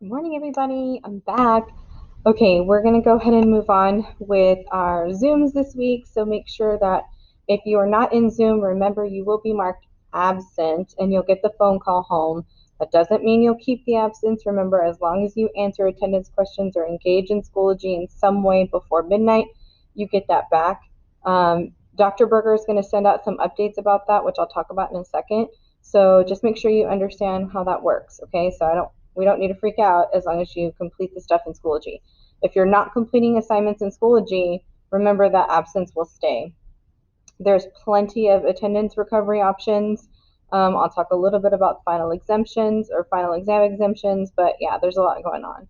Good morning, everybody. I'm back. Okay, we're going to go ahead and move on with our Zooms this week. So make sure that if you are not in Zoom, remember you will be marked absent and you'll get the phone call home. That doesn't mean you'll keep the absence. Remember, as long as you answer attendance questions or engage in Schoology in some way before midnight, you get that back. Dr. Berger is going to send out some updates about that, which I'll talk about in a second. So just make sure you understand how that works, okay? So we don't need to freak out as long as you complete the stuff in Schoology. If you're not completing assignments in Schoology, remember that absence will stay. There's plenty of attendance recovery options. I'll talk a little bit about final exemptions or final exam exemptions, but yeah, there's a lot going on.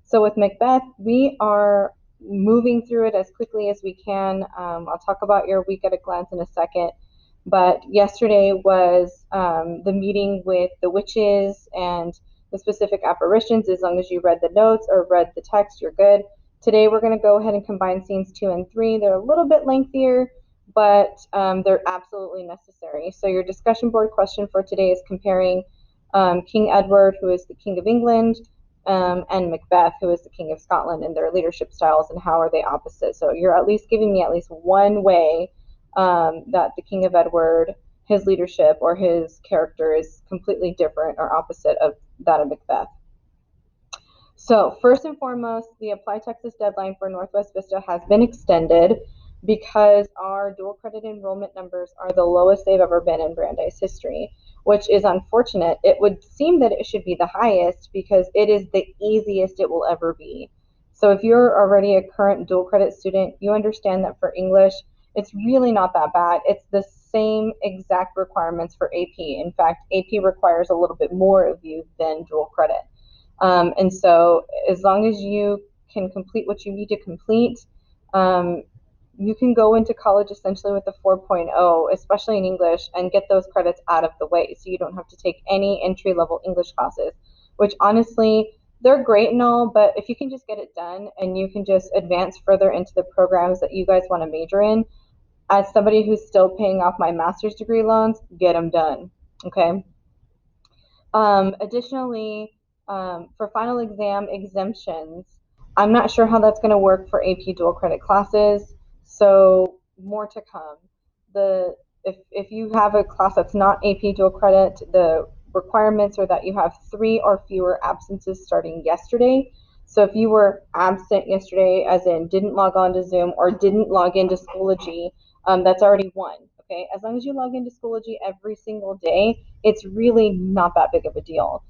So with Macbeth, we are moving through it as quickly as we can. I'll talk about your week at a glance in a second. But yesterday was the meeting with the witches and the specific apparitions. As long as you read the notes or read the text, you're good. Today we're going to go ahead and combine scenes 2 and 3. They're a little bit lengthier, but they're absolutely necessary. So your discussion board question for today is comparing King Edward, who is the King of England, and Macbeth, who is the King of Scotland, and their leadership styles and how are they opposite. So you're at least giving me at least one way that the King of Edward, his leadership or his character is completely different or opposite of that of Macbeth. So first and foremost, the Apply Texas deadline for Northwest Vista has been extended because our dual credit enrollment numbers are the lowest they've ever been in Brandeis history, which is unfortunate. It would seem that it should be the highest because it is the easiest it will ever be. So if you're already a current dual credit student, you understand that for English, it's really not that bad. It's the same exact requirements for AP. In fact, AP requires a little bit more of you than dual credit. And so as long as you can complete what you need to complete, you can go into college essentially with a 4.0, especially in English, and get those credits out of the way so you don't have to take any entry level English classes, which honestly, they're great and all, but if you can just get it done and you can just advance further into the programs that you guys want to major in, as somebody who's still paying off my master's degree loans, get them done. Okay. Additionally, for final exam exemptions, I'm not sure how that's going to work for AP dual credit classes, so more to come. The if you have a class that's not AP dual credit, the requirements are that you have 3 or fewer absences starting yesterday. So if you were absent yesterday, as in didn't log on to Zoom or didn't log into Schoology, that's already one. Okay, as long as you log into Schoology every single day, it's really not that big of a deal.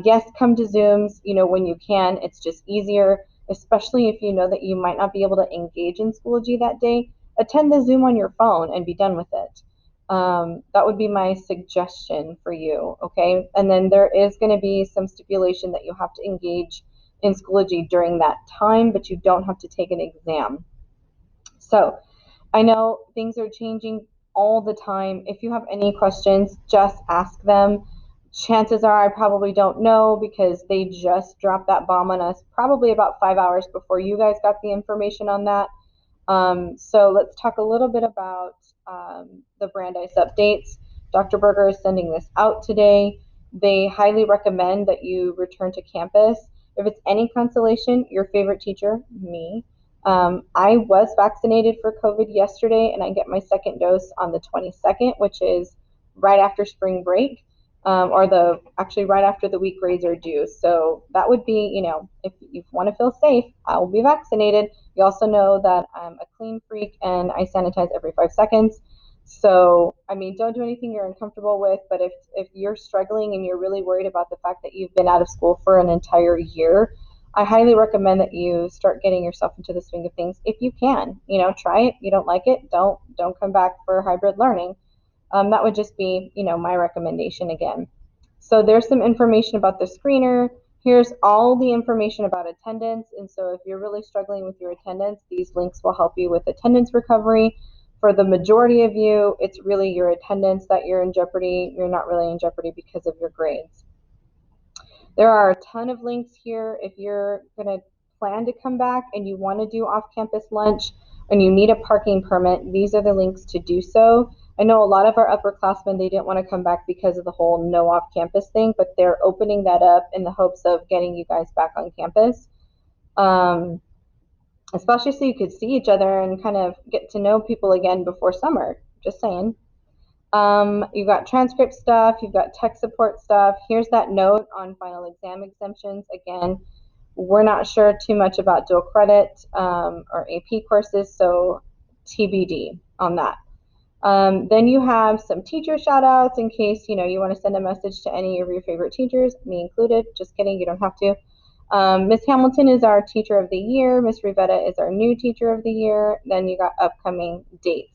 Yes, come to Zooms, when you can. It's just easier, especially if you know that you might not be able to engage in Schoology that day. Attend the Zoom on your phone and be done with it. That would be my suggestion for you, okay? And then there is going to be some stipulation that you have to engage in Schoology during that time, but you don't have to take an exam. So I know things are changing all the time. If you have any questions, just ask them. Chances are I probably don't know because they just dropped that bomb on us probably about 5 hours before you guys got the information on that. So let's talk a little bit about the Brandeis updates. Dr. Berger is sending this out today. They highly recommend that you return to campus. If it's any consolation, your favorite teacher, me, I was vaccinated for COVID yesterday, and I get my second dose on the 22nd, which is right after spring break, or actually right after the week grades are due. So that would be, if you want to feel safe, I will be vaccinated. You also know that I'm a clean freak and I sanitize every 5 seconds. So, I mean, don't do anything you're uncomfortable with, but if you're struggling and you're really worried about the fact that you've been out of school for an entire year, I highly recommend that you start getting yourself into the swing of things if you can. Try it. You don't like it, don't come back for hybrid learning. That would just be, my recommendation again. So there's some information about the screener. Here's all the information about attendance. And so if you're really struggling with your attendance, these links will help you with attendance recovery. For the majority of you, it's really your attendance that you're in jeopardy. You're not really in jeopardy because of your grades. There are a ton of links here. If you're going to plan to come back and you want to do off-campus lunch and you need a parking permit, these are the links to do so. I know a lot of our upperclassmen, they didn't want to come back because of the whole no off campus thing, but they're opening that up in the hopes of getting you guys back on campus. Especially so you could see each other and kind of get to know people again before summer. Just saying. You've got transcript stuff, you've got tech support stuff. Here's that note on final exam exemptions. Again, we're not sure too much about dual credit or AP courses, so TBD on that. Then you have some teacher shout outs in case you want to send a message to any of your favorite teachers, me included. Just kidding, you don't have to. Miss Hamilton is our teacher of the year. Miss Rivetta is our new teacher of the year. Then you got upcoming dates.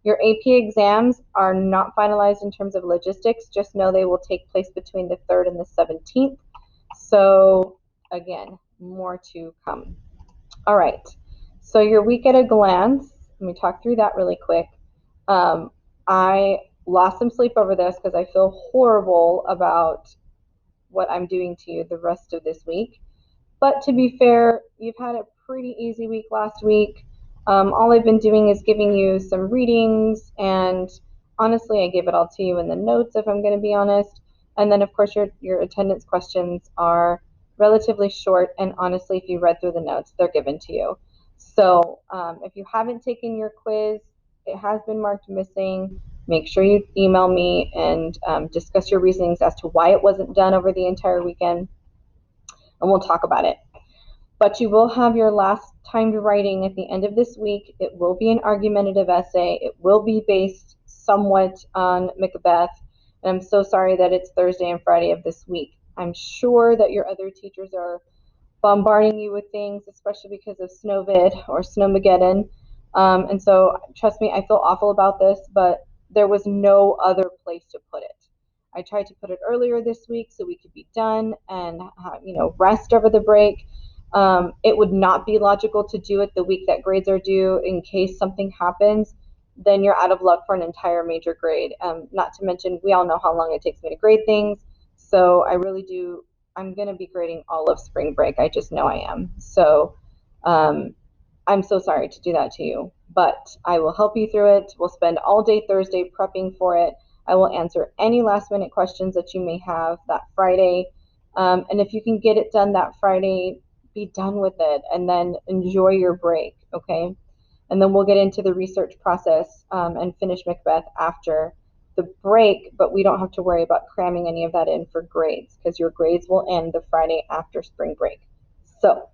Your AP exams are not finalized in terms of logistics. Just know they will take place between the 3rd and the 17th. So again, more to come. All right. So your week at a glance. Let me talk through that really quick. I lost some sleep over this because I feel horrible about what I'm doing to you the rest of this week. But to be fair, you've had a pretty easy week last week. All I've been doing is giving you some readings, and honestly, I gave it all to you in the notes, if I'm going to be honest. And then, of course, your attendance questions are relatively short, and honestly, if you read through the notes, they're given to you. So if you haven't taken your quiz, it has been marked missing. Make sure you email me and discuss your reasonings as to why it wasn't done over the entire weekend, and we'll talk about it. But you will have your last timed writing at the end of this week. It will be an argumentative essay. It will be based somewhat on Macbeth. And I'm so sorry that it's Thursday and Friday of this week. I'm sure that your other teachers are bombarding you with things, especially because of Snowvid or Snowmageddon. And so, trust me, I feel awful about this, but there was no other place to put it. I tried to put it earlier this week so we could be done and rest over the break. It would not be logical to do it the week that grades are due in case something happens. Then you're out of luck for an entire major grade. Not to mention, we all know how long it takes me to grade things. So I really do. I'm going to be grading all of spring break. I just know I am. So I'm so sorry to do that to you, but I will help you through it. We'll spend all day Thursday prepping for it. I will answer any last minute questions that you may have that Friday. And if you can get it done that Friday, be done with it and then enjoy your break, okay? And then we'll get into the research process and finish Macbeth after the break, but we don't have to worry about cramming any of that in for grades because your grades will end the Friday after spring break. So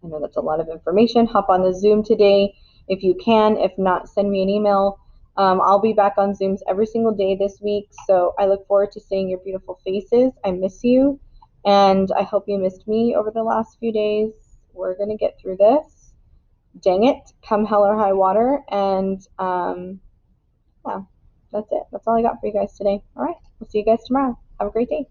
I know that's a lot of information. Hop on the Zoom today if you can. If not, send me an email. I'll be back on Zooms every single day this week, so I look forward to seeing your beautiful faces. I miss you, and I hope you missed me over the last few days. We're going to get through this. Dang it, come hell or high water, and yeah, that's it. That's all I got for you guys today. All right, we'll see you guys tomorrow. Have a great day.